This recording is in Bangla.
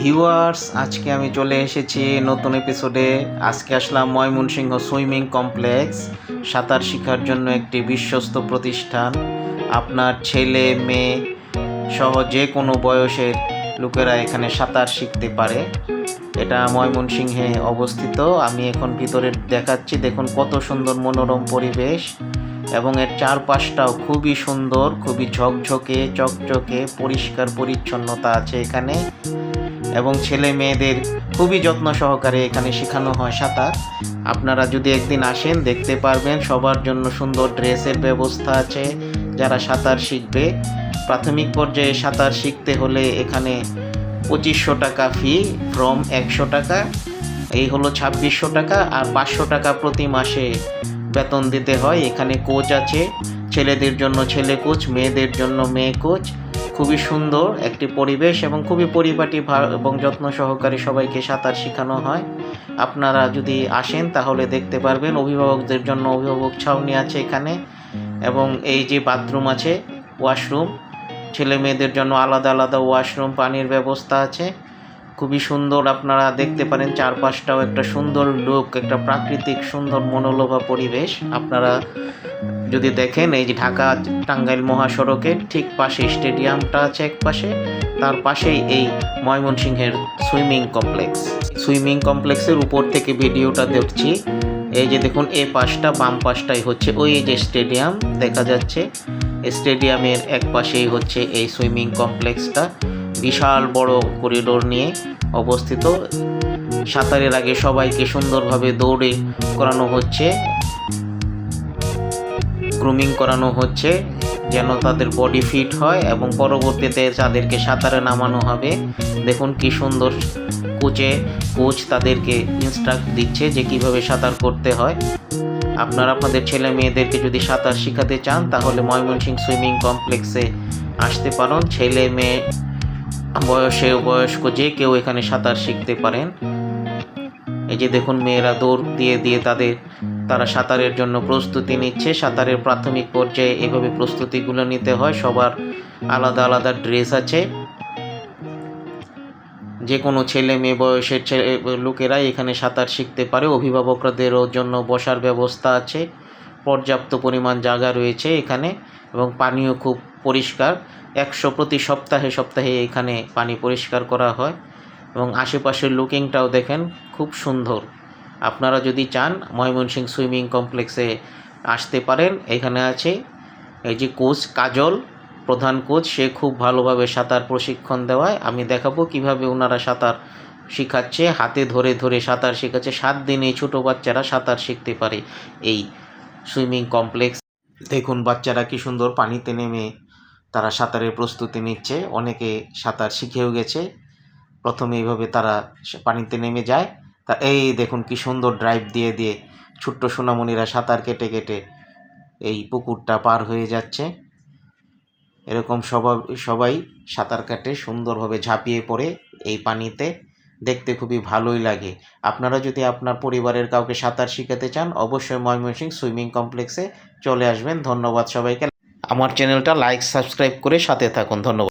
ভিউয়ার্স, আজকে আমি চলে এসেছি নতুন এপিসোডে। আজকে আসলাম ময়মনসিংহ সুইমিং কমপ্লেক্স। সাঁতার শেখার জন্য একটি বিশ্বস্ত প্রতিষ্ঠান। আপনার ছেলে মেয়ে সহ যে কোনো বয়সের লোকেরা এখানে সাঁতার শিখতে পারে। এটা ময়মনসিংহে অবস্থিত। আমি এখন ভিতরে দেখাচ্ছি। দেখুন কত সুন্দর মনোরম পরিবেশ, এবং এর চারপাশটাও খুবই সুন্দর, খুবই ঝকঝকে চকচকে পরিষ্কার পরিচ্ছন্নতা আছে এখানে। এবং ছেলে মেয়েদের খুবই যত্ন সহকারে এখানে শেখানো হয় সাঁতার। আপনারা যদি একদিন আসেন দেখতে পারবেন। সবার জন্য সুন্দর ড্রেসের ব্যবস্থা আছে যারা সাঁতার শিখবে। প্রাথমিক পর্যায়ে সাঁতার শিখতে হলে এখানে 2500 টাকা ফি ফ্রম 100 টাকা, এই হলো 2600 টাকা। আর 500 টাকা প্রতি মাসে বেতন দিতে হয়। এখানে কোচ আছে, ছেলেদের জন্য ছেলে কোচ, মেয়েদের জন্য মেয়ে কোচ। খুবই সুন্দর একটি পরিবেশ এবং খুবই পরিপাটি এবং যত্ন সহকারে সবাইকে সাঁতার শেখানো হয়। আপনারা যদি আসেন তাহলে দেখতে পারবেন। অভিভাবকদের জন্য অভিভাবক ছাউনি আছে এখানে, এবং এই যে বাথরুম আছে, ওয়াশরুম, ছেলে মেয়েদের জন্য আলাদা আলাদা ওয়াশরুম, পানির ব্যবস্থা আছে। খুবই সুন্দর, আপনারা দেখতে পারেন। চারপাশটাও একটা সুন্দর লুক, একটা প্রাকৃতিক সুন্দর মনোলোভা পরিবেশ। আপনারা যদি দেখেন, এই যে ঢাকা টাঙ্গাইল মহাসড়কের ঠিক পাশে স্টেডিয়ামটা আছে এক পাশে, তার পাশেই এই ময়মনসিংহের সুইমিং কমপ্লেক্স। সুইমিং কমপ্লেক্সের উপর থেকে ভিডিওটা দেখছি। এই যে দেখুন, এই পাশটা বাম পাশটাই হচ্ছে ওই যে স্টেডিয়াম দেখা যাচ্ছে। স্টেডিয়ামের এক পাশেই হচ্ছে এই সুইমিং কমপ্লেক্সটা। বিশাল বড় করিডোর নিয়ে অবস্থিত। সাঁতারের আগে সবাইকে সুন্দরভাবে দৌড়ে করানো হচ্ছে, গ্রুমিং করানো হচ্ছে যেন তাদের বডি ফিট হয়, এবং পরবর্তীতে তাদেরকে সাঁতারে নামানো হবে। দেখুন কি সুন্দর কোচ তাদেরকে ইনস্ট্রাক্ট দিচ্ছে যে কিভাবে সাঁতার করতে হয়। আপনারা আপনাদের ছেলে মেয়েদেরকে যদি সাঁতার শেখাতে চান তাহলে ময়মনসিংহ সুইমিং কমপ্লেক্সে আসতে পারেন। ছেলে মেয়ে বয়স্ক যে কেউ এখানে সাঁতার শিখতে পারেন। এই যে দেখুন, মেয়েরা দৌড় দিয়ে তারা সাঁতারের জন্য প্রস্তুতি নিচ্ছে। সাঁতারের প্রাথমিক পর্যায়ে এভাবে প্রস্তুতিগুলো নিতে হয়। সবার আলাদা আলাদা ড্রেস আছে। যে কোনো ছেলে মেয়ে বয়সের লোকেরাই এখানে সাঁতার শিখতে পারে। অভিভাবকদেরও জন্য বসার ব্যবস্থা আছে। পর্যাপ্ত পরিমাণ জায়গা রয়েছে এখানে, এবং পানিও খুব পরিষ্কার। প্রতি সপ্তাহে এখানে পানি পরিষ্কার করা হয়, এবং আশেপাশের লুকিংটাও দেখেন খুব সুন্দর। আপনারা যদি চান ময়মনসিংহ সুইমিং কমপ্লেক্সে আসতে পারেন। এখানে আছে এই যে কোচ কাজল, প্রধান কোচ, সে খুব ভালোভাবে সাঁতার প্রশিক্ষণ দেওয়ায়। আমি দেখাবো কিভাবে ওনারা সাঁতার শেখাচ্ছে। হাতে ধরে ধরে সাঁতার শেখাচ্ছে। 7 দিনে ছোটো বাচ্চারা সাঁতার শিখতে পারে এই সুইমিং কমপ্লেক্স। দেখুন বাচ্চারা কি সুন্দর পানিতে নেমে তারা সাঁতারের প্রস্তুতি নিচ্ছে। অনেকে সাঁতার শিখেও গেছে। প্রথমে এইভাবে তারা পানিতে নেমে যায়। তা এই দেখুন কি সুন্দর ড্রাইভ দিয়ে ছোট্ট সোনামণিরা সাঁতার কেটে এই পুকুরটা পার হয়ে যাচ্ছে। এরকম সবাই সাঁতার কাটে সুন্দরভাবে ঝাঁপিয়ে পড়ে এই পানিতে। দেখতে খুবই ভালোই লাগে। আপনারা যদি আপনার পরিবারের কাউকে সাঁতার শেখাতে চান অবশ্যই ময়মনসিংহ সুইমিং কমপ্লেক্সে চলে আসবেন। ধন্যবাদ সবাইকে। আমার চ্যানেলটা লাইক সাবস্ক্রাইব করে সাথে থাকুন। ধন্যবাদ।